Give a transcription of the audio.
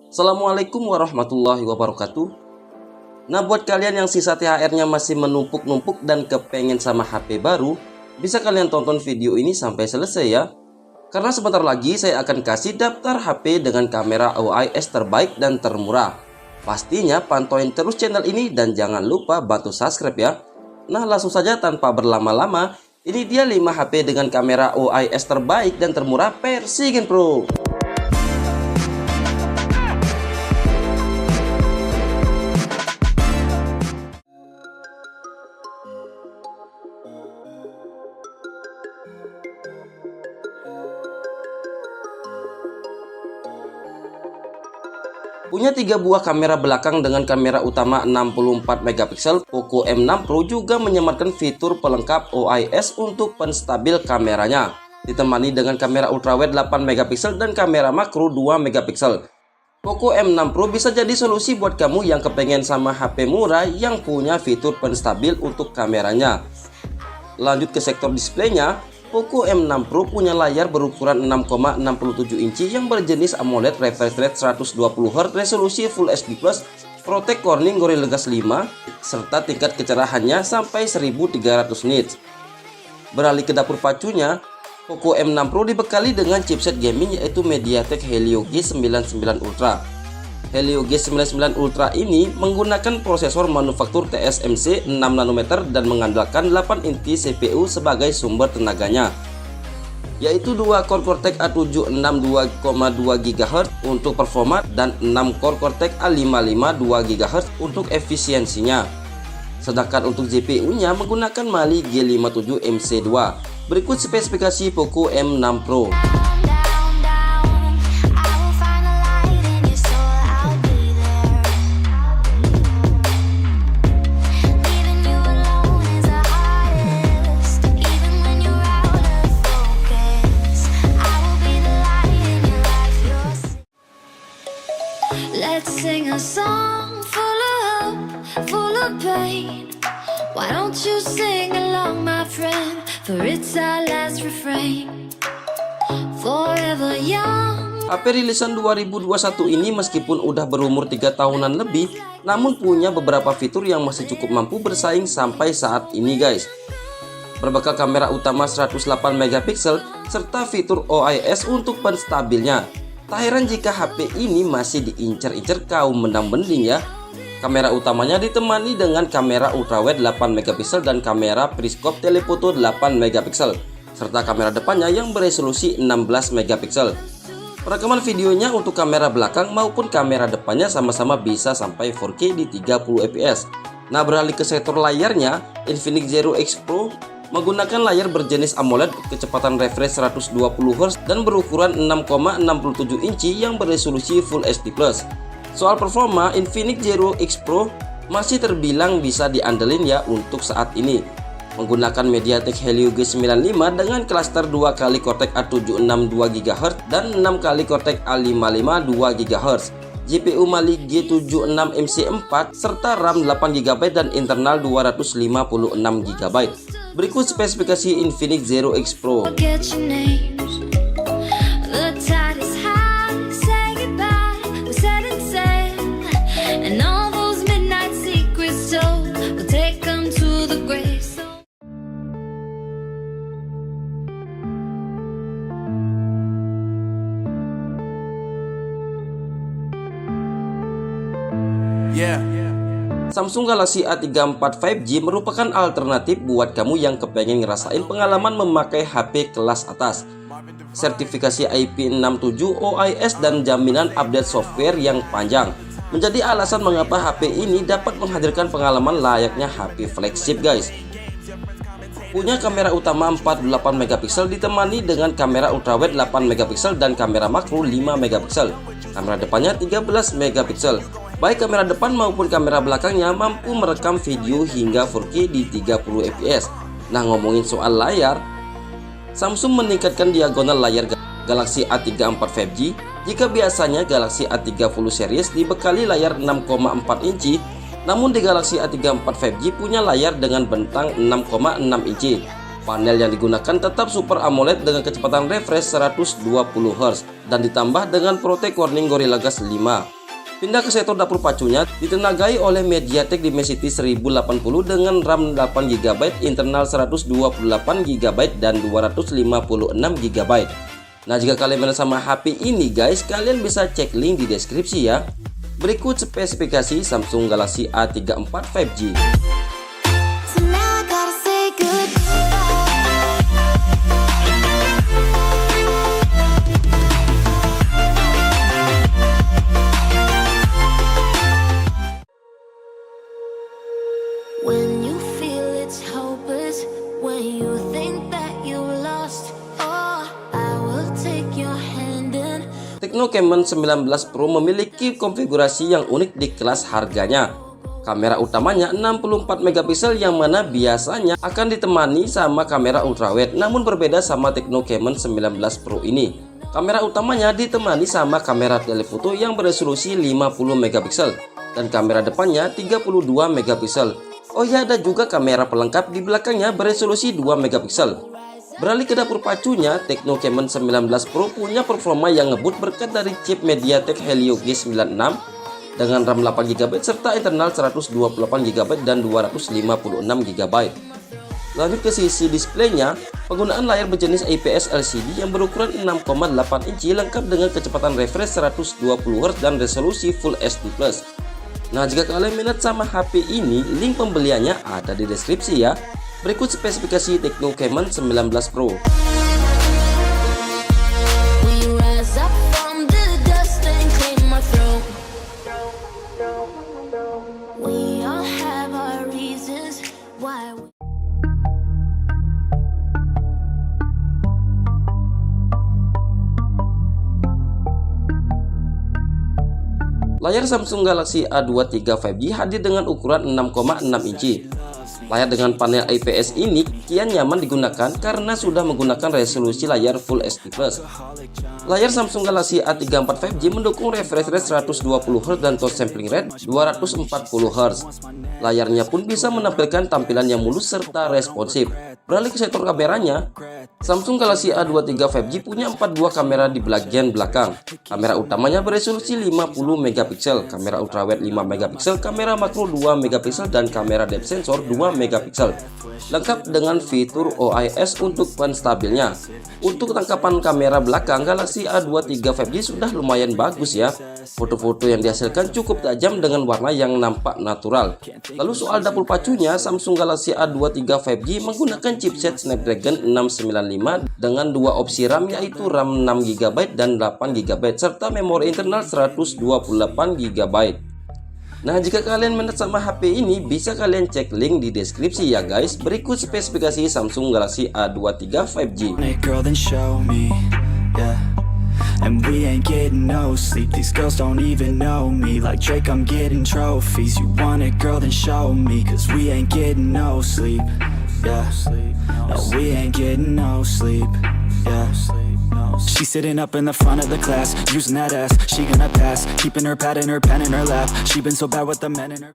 Assalamualaikum warahmatullahi wabarakatuh. Nah, buat kalian yang sisa THR-nya masih menumpuk-numpuk dan kepengen sama HP baru, bisa kalian tonton video ini sampai selesai ya. Karena sebentar lagi saya akan kasih daftar HP dengan kamera OIS terbaik dan termurah. Pastinya pantauin terus channel ini dan jangan lupa bantu subscribe ya. Nah, langsung saja tanpa berlama-lama, ini dia 5 HP dengan kamera OIS terbaik dan termurah versi Gen Pro. Punya 3 buah kamera belakang dengan kamera utama 64 megapiksel, Poco M6 Pro juga menyamarkan fitur pelengkap OIS untuk penstabil kameranya, ditemani dengan kamera ultrawide 8 megapiksel dan kamera makro 2 megapiksel. Poco M6 Pro bisa jadi solusi buat kamu yang kepengen sama HP murah yang punya fitur penstabil untuk kameranya. Lanjut ke sektor displaynya, Poco M6 Pro punya layar berukuran 6,67 inci yang berjenis AMOLED refresh rate 120Hz, resolusi Full HD+, Protect Corning Gorilla Glass 5, serta tingkat kecerahannya sampai 1300 nits. Beralih ke dapur pacunya, Poco M6 Pro dibekali dengan chipset gaming yaitu MediaTek Helio G99 Ultra. Helio G99 Ultra ini menggunakan prosesor manufaktur TSMC 6 nanometer dan mengandalkan 8 inti CPU sebagai sumber tenaganya, yaitu 2 core Cortex A7 62,2 GHz untuk performa dan 6 core Cortex A55 2 GHz untuk efisiensinya. Sedangkan untuk GPU-nya menggunakan Mali G57 MC2. Berikut spesifikasi Poco M6 Pro. Let's sing a song full of hope, full of pain. Why don't you sing along, my friend? For it's our last refrain. Forever young. HP rilisan 2021 ini meskipun udah berumur 3 tahunan lebih, namun punya beberapa fitur yang masih cukup mampu bersaing sampai saat ini guys. Berbekal kamera utama 108 megapiksel serta fitur OIS untuk penstabilnya. Tak heran jika HP ini masih diincar-incar kaum mendang-mending ya. Kamera utamanya ditemani dengan kamera ultrawide 8 megapiksel dan kamera periskop telefoto 8 megapiksel, serta kamera depannya yang beresolusi 16 megapiksel. Perekaman videonya untuk kamera belakang maupun kamera depannya sama-sama bisa sampai 4K di 30 fps. Nah, beralih ke sektor layarnya, Infinix Zero X Pro menggunakan layar berjenis AMOLED kecepatan refresh 120Hz dan berukuran 6,67 inci yang beresolusi Full HD+. Soal performa, Infinix Zero X Pro masih terbilang bisa diandelin ya untuk saat ini. Menggunakan MediaTek Helio G95 dengan klaster 2 kali Cortex A7 62 GHz dan 6 kali Cortex A55 2 GHz. GPU Mali G76 MC4 serta RAM 8GB dan internal 256 GB. Berikut spesifikasi Infinix Zero X Pro. Samsung Galaxy A34 5G merupakan alternatif buat kamu yang kepengen ngerasain pengalaman memakai HP kelas atas. Sertifikasi IP67 OIS dan jaminan update software yang panjang menjadi alasan mengapa HP ini dapat menghadirkan pengalaman layaknya HP flagship guys. Punya kamera utama 48 megapiksel ditemani dengan kamera ultrawide 8 megapiksel dan kamera makro 5 megapiksel. Kamera depannya 13 megapiksel. Baik kamera depan maupun kamera belakangnya mampu merekam video hingga 4K di 30 fps. Nah, ngomongin soal layar, Samsung meningkatkan diagonal layar Galaxy A34 5G. Jika biasanya Galaxy A30 series dibekali layar 6,4 inci, namun di Galaxy A34 5G punya layar dengan bentang 6,6 inci. Panel yang digunakan tetap Super AMOLED dengan kecepatan refresh 120Hz dan ditambah dengan Protect Corning Gorilla Glass 5. Pindah ke sektor dapur pacunya, ditenagai oleh MediaTek Dimensity 1080 dengan RAM 8GB, internal 128GB dan 256GB. Nah, jika kalian minat sama HP ini guys, kalian bisa cek link di deskripsi ya. Berikut spesifikasi Samsung Galaxy A34 5G. So now I gotta say goodbye. When you feel it's hopeless, when you think that you lost, oh, I will take your hand and Tecno Camon 19 Pro memiliki konfigurasi yang unik di kelas harganya. Kamera utamanya 64 megapiksel yang mana biasanya akan ditemani sama kamera ultrawide, namun berbeda sama Tecno Camon 19 Pro ini. Kamera utamanya ditemani sama kamera telefoto yang beresolusi 50 megapiksel dan kamera depannya 32 megapiksel. Oh ya, ada juga kamera pelengkap di belakangnya beresolusi 2 megapiksel. Beralih ke dapur pacunya, Tecno Camon 19 Pro punya performa yang ngebut berkat dari chip MediaTek Helio G96 dengan RAM 8GB serta internal 128GB dan 256GB. Lanjut ke sisi displaynya, penggunaan layar berjenis IPS LCD yang berukuran 6,8 inci lengkap dengan kecepatan refresh 120Hz dan resolusi Full HD+. Nah, jika kalian minat sama HP ini, link pembeliannya ada di deskripsi ya. Berikut spesifikasi Tecno Camon 19 Pro. we rise up from the dust and claim our throne. We all have our reasons why we Layar Samsung Galaxy A23 5G hadir dengan ukuran 6,6 inci. Layar dengan panel IPS ini kian nyaman digunakan karena sudah menggunakan resolusi layar Full HD+. Layar Samsung Galaxy A34 5G mendukung refresh rate 120Hz dan touch sampling rate 240Hz. Layarnya pun bisa menampilkan tampilan yang mulus serta responsif. Beralih ke sektor kameranya, Samsung Galaxy A23 5G punya 4 buah kamera di bagian belakang. Kamera utamanya beresolusi 50 megapiksel, kamera ultrawide 5 megapiksel, kamera makro 2 megapiksel dan kamera depth sensor 2 megapiksel. Lengkap dengan fitur OIS untuk penstabilnya. Untuk tangkapan kamera belakang, Galaxy A23 5G sudah lumayan bagus ya. Foto-foto yang dihasilkan cukup tajam dengan warna yang nampak natural. Lalu soal dapur pacunya, Samsung Galaxy A23 5G menggunakan chipset Snapdragon 695 dengan dua opsi RAM yaitu RAM 6GB dan 8GB serta memori internal 128GB. Nah, jika kalian minat sama HP ini, bisa kalian cek link di deskripsi ya guys. Berikut spesifikasi Samsung Galaxy A23 5G. Girl, then show me, yeah. And we ain't getting no sleep. These girls don't even know me. Like Drake, I'm getting trophies. You want it, girl, then show me. Cause we ain't getting no sleep, yeah. No, we ain't getting no sleep, yeah. She's sitting up in the front of the class, using that ass. She gonna pass, keeping her pad in her pen in her lap. She been so bad with the men in her